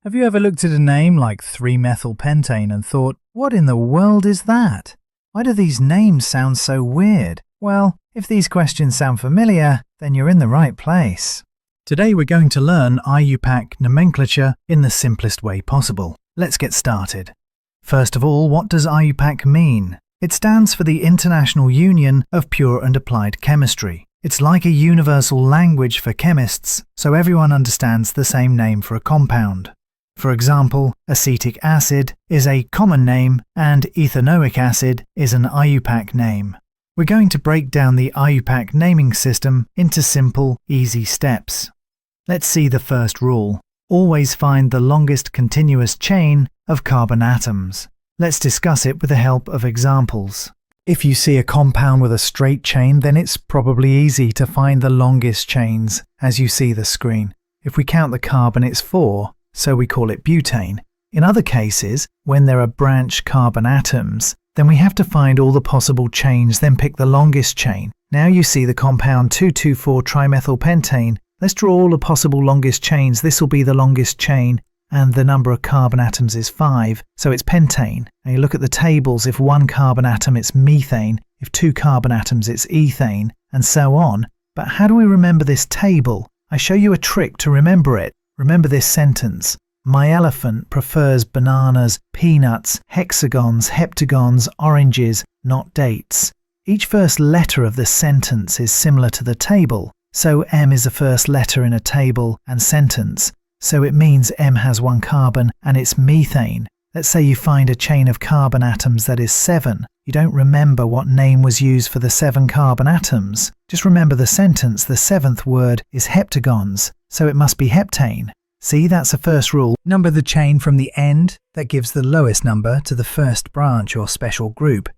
Have you ever looked at a name like 3-methylpentane and thought, what in the world is that? Why do these names sound so weird? Well, if these questions sound familiar, then you're in the right place. Today we're going to learn IUPAC nomenclature in the simplest way possible. Let's get started. First of all, what does IUPAC mean? It stands for the International Union of Pure and Applied Chemistry. It's like a universal language for chemists, so everyone understands the same name for a compound. For example, acetic acid is a common name and ethanoic acid is an IUPAC name. We're going to break down the IUPAC naming system into simple, easy steps. Let's see the first rule. Always find the longest continuous chain of carbon atoms. Let's discuss it with the help of examples. If you see a compound with a straight chain, then it's probably easy to find the longest chains as you see the screen. If we count the carbon, it's 4. So we call it butane. In other cases, when there are branch carbon atoms, then we have to find all the possible chains, then pick the longest chain. Now you see the compound 2,2,4-trimethylpentane. Let's draw all the possible longest chains. This will be the longest chain, and the number of carbon atoms is 5, so it's pentane. Now you look at the tables, if 1 carbon atom it's methane, if 2 carbon atoms it's ethane, and so on. But how do we remember this table? I show you a trick to remember it. Remember this sentence. My elephant prefers bananas, peanuts, hexagons, heptagons, oranges, not dates. Each first letter of the sentence is similar to the table. So M is the first letter in a table and sentence. So it means M has 1 carbon and it's methane. Let's say you find a chain of carbon atoms that is 7. You don't remember what name was used for the 7 carbon atoms. Just remember the sentence. The 7th word is heptagons, so it must be heptane. See, that's the first rule. Number the chain from the end that gives the lowest number to the first branch or special group.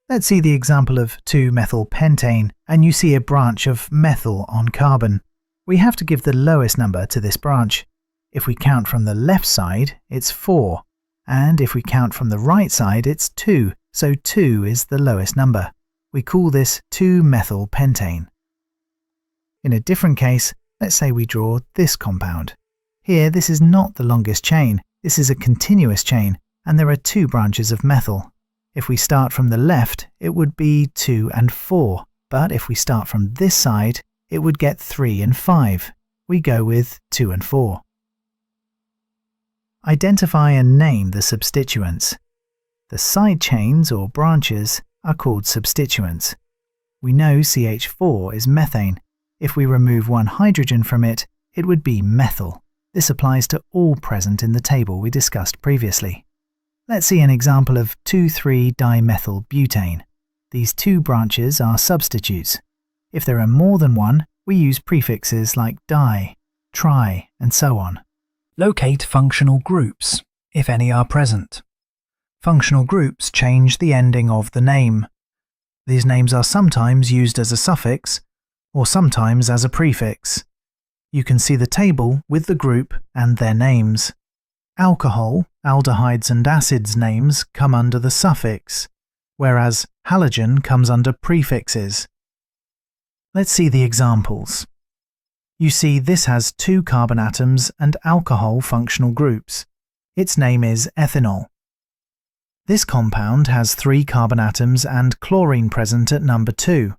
Let's see the example of 2-methylpentane, and you see a branch of methyl on carbon. We have to give the lowest number to this branch. If we count from the left side, it's 4. And if we count from the right side, it's 2. So 2 is the lowest number. We call this 2-methylpentane. In a different case, let's say we draw this compound. Here, this is not the longest chain. This is a continuous chain, and there are 2 branches of methyl. If we start from the left, it would be 2 and 4. But if we start from this side, it would get 3 and 5. We go with 2 and 4. Identify and name the substituents. The side chains or branches are called substituents. We know CH4 is methane. If we remove 1 hydrogen from it, it would be methyl. This applies to all present in the table we discussed previously. Let's see an example of 2,3-dimethylbutane. These 2 branches are substitutes. If there are more than 1, we use prefixes like di, tri, and so on. Locate functional groups, if any are present. Functional groups change the ending of the name. These names are sometimes used as a suffix, or sometimes as a prefix. You can see the table with the group and their names. Alcohol, aldehydes and acids names come under the suffix, whereas halogen comes under prefixes. Let's see the examples. You see this has 2 carbon atoms and alcohol functional groups. Its name is ethanol. This compound has 3 carbon atoms and chlorine present at number 2.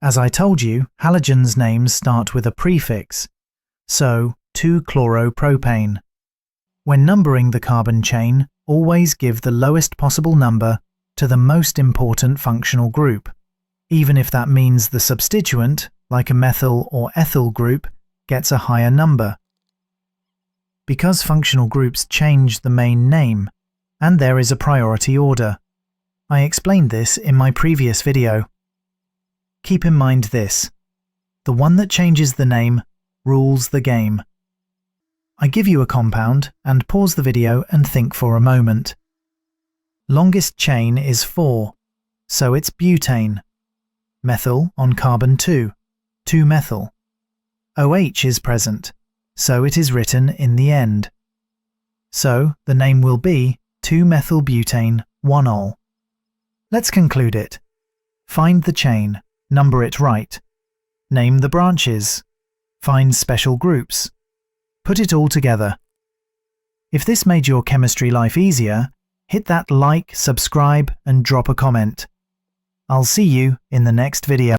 As I told you, halogens' names start with a prefix, so 2-chloropropane. When numbering the carbon chain, always give the lowest possible number to the most important functional group, even if that means the substituent, like a methyl or ethyl group, gets a higher number. Because functional groups change the main name, and there is a priority order. I explained this in my previous video. Keep in mind this: the one that changes the name rules the game. I give you a compound and pause the video and think for a moment. Longest chain is 4, so it's butane. Methyl on carbon 2, 2-methyl. OH is present, so it is written in the end. So the name will be 2-methylbutane 1-ol. Let's conclude it. Find the chain, number it right. Name the branches. Find special groups. Put it all together. If this made your chemistry life easier, hit that like, subscribe, and drop a comment. I'll see you in the next video.